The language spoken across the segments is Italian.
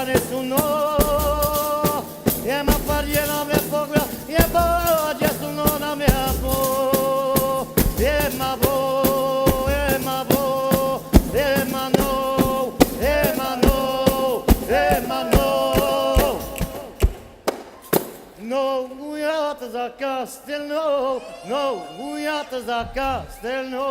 a nessuno. E ma parliamo me poco, e poi Gesù non a me po. E ma vo, e ma vo, e ma no, e ma no, e ma no. No, guiate za Castelno, no, guiate za Castelno.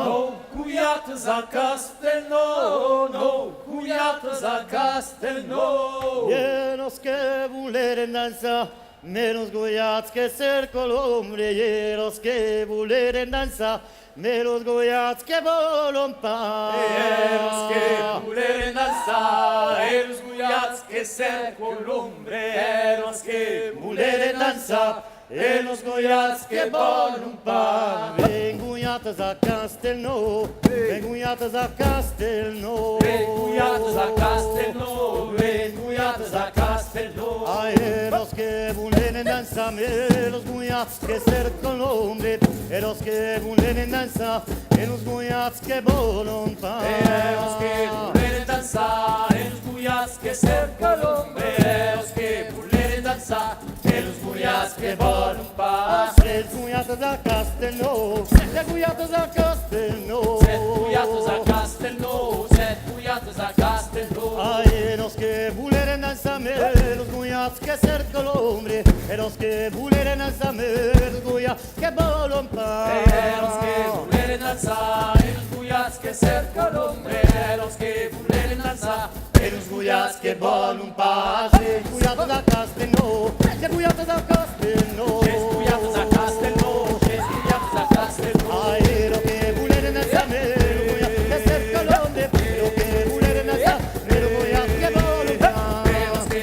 No, guiate za Castelno, no, guiate za Castelno. Llenos que buleren danza, menos goiats que cerco l'ombre, llenos que buleren danza, menos goiats que volon pa. Eros que puleren danza, eros guiats que cerco l'ombre, eros que puleren danza, eros guiats que volum pa. Venguiatas a Castelno, venguiatas a Castelno. Venguiatas a Castelno, venguiatas a Castelno. Ai, los que buleren danza, me los guiats que cerco l'ombre, e los que buleren danza, e los guiats que volon pa. Eros que puleren danza, eros guiats que cerca l'ombre, eros que puleren danza, eros guiats que volum pa. Set guiatas a Castelno, set guiatas a Castelno. Set guiatas a Castelno, set guiatas a Castelno. Ai, los que buleren danza, me los guiats que cerco l'ombre, e los que buleren danza, me los guiats que volon pa. Eros que puleren danza, eros guiats que cerca l'ombre, eros que puleren danza, eros guiats que volum pa. Set guiatas a Castelno, set guiatas a Castelno. Set guiatas a Castelno, set guiatas a Castelno. Ai, los que buleren danza, me los guiats que cerco l'ombre, e los que buleren danza, me los guiats que volon pa. Eros que puleren danza, eros guiats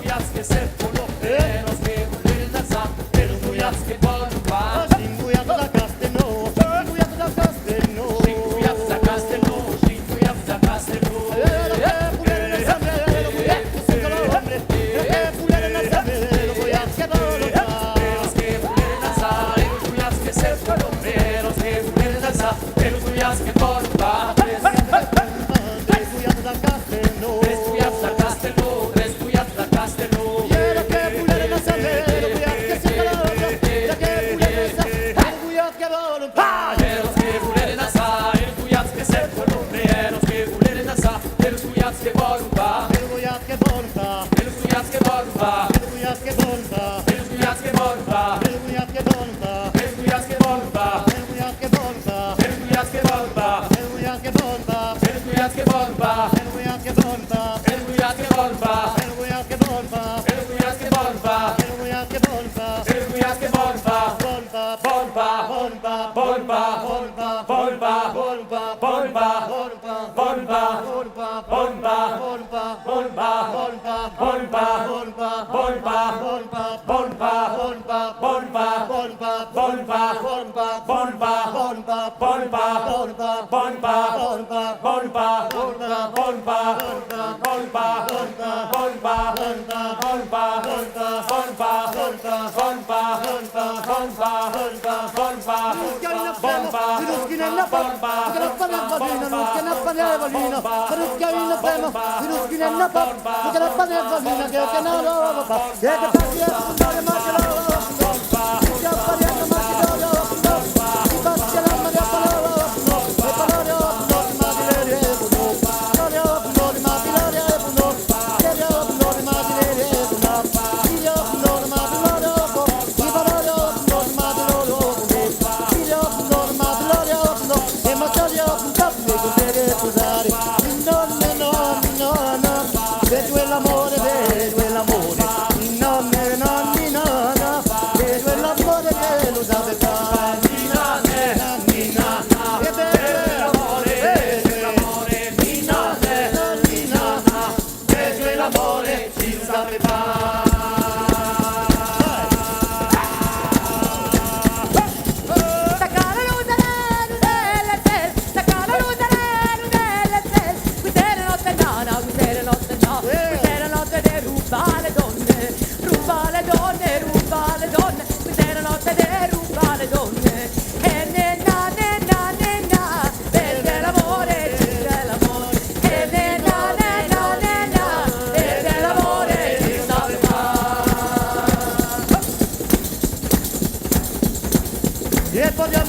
que cerca l'ombre, eros que puleren danza, eros guiats que volum pa. Guiatas a Castelno, guiatas a Castelno. Guiats a Castelno, guiats a Castelno. Eros que puleren danza, eros guiats que cerca l'ombre, eros que puleren danza, eros guiats que volum pa. Tres guiats a Castelno, tres guiats a Castelno. Eros que puleren danza, eros guiats que cerca l'ombre, eros que puleren danza, eros guiats que volum pa. Eros guiats que volum pa. Eros guiats que volum pa. Eros guiats que volum pa. Eros guiats que volum pa. Eros guiats que volum pa. Eros guiats que volum pa. Eros guiats que volum pa. Eros guiats que volum pa. Eros guiats que volum pa. Eros guiats que volum pa. Eros guiats que volum pa. Eros guiats que volum pa. Eros guiats que volum pa. Eros guiats que volum pa.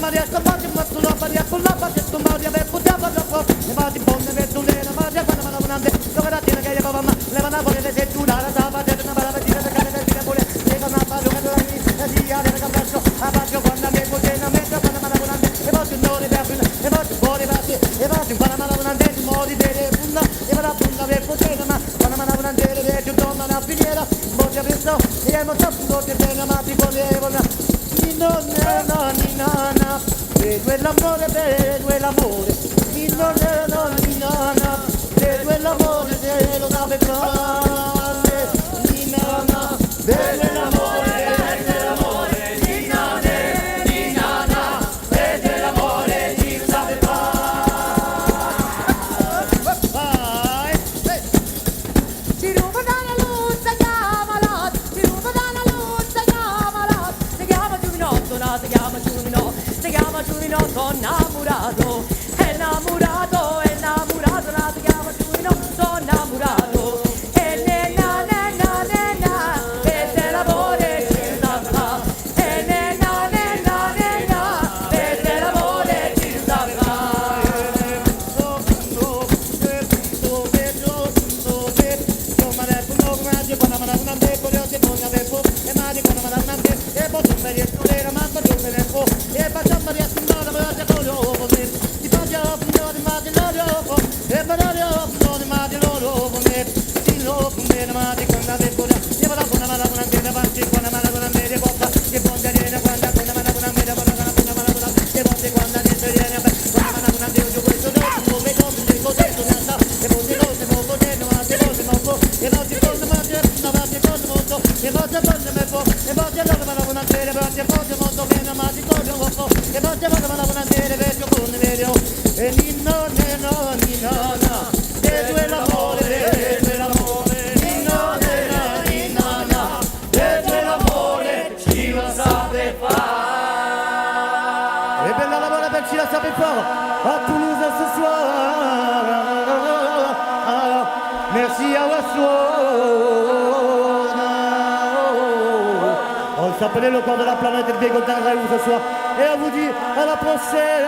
Maria Scombati, ma tu la Maria con la Maria Scombati, ave putiamo dopo, le vadi bonne, le tule, la Maria, quando me la volante, dove la tiene che io mamma, le vanno a volere se tu la tava, te una bella vestita, che le tira pure, le vanno a fare una della vita, di ale, che faccio, a faccio quando mi cucina, metto quando me la volante, e faccio un ore per fine, e faccio fuori per te, e faccio quando me la volante, in modi delle punta, e vado a punta per cucina, ma quando me la volante, le vedo torna una finiera, voglio visto, e amo troppo, che bene, ma ti volevo, ni nonna, vedo l'amore, ni nonna, ni nonna, vedo l'amore, se lo sape fare, ni nonna, vedo l'amore, ni nonna, ni nonna, vedo l'amore, ti lo sape fare. Ti ruba dalla luzza, chiamala, ti ruba dalla luzza, chiamala, si chiama Giovinotto, no, si chiama Giovinotto, si chiama Giovinotto, innamorato, è innamorato, è innamorato, no, si chiama Giovinotto, innamorato, e nenna, nenna, nenna, e dell'amore ci sarà, e nenna, nenna, nenna, e dell'amore ci sarà. Et bella la bonne appel, ça fait fort à Toulouse ce soir. Merci à Wassour. On s'appelait le corps de la planète, le Bégotin Raoult ce soir. Et on vous dit à la prochaine.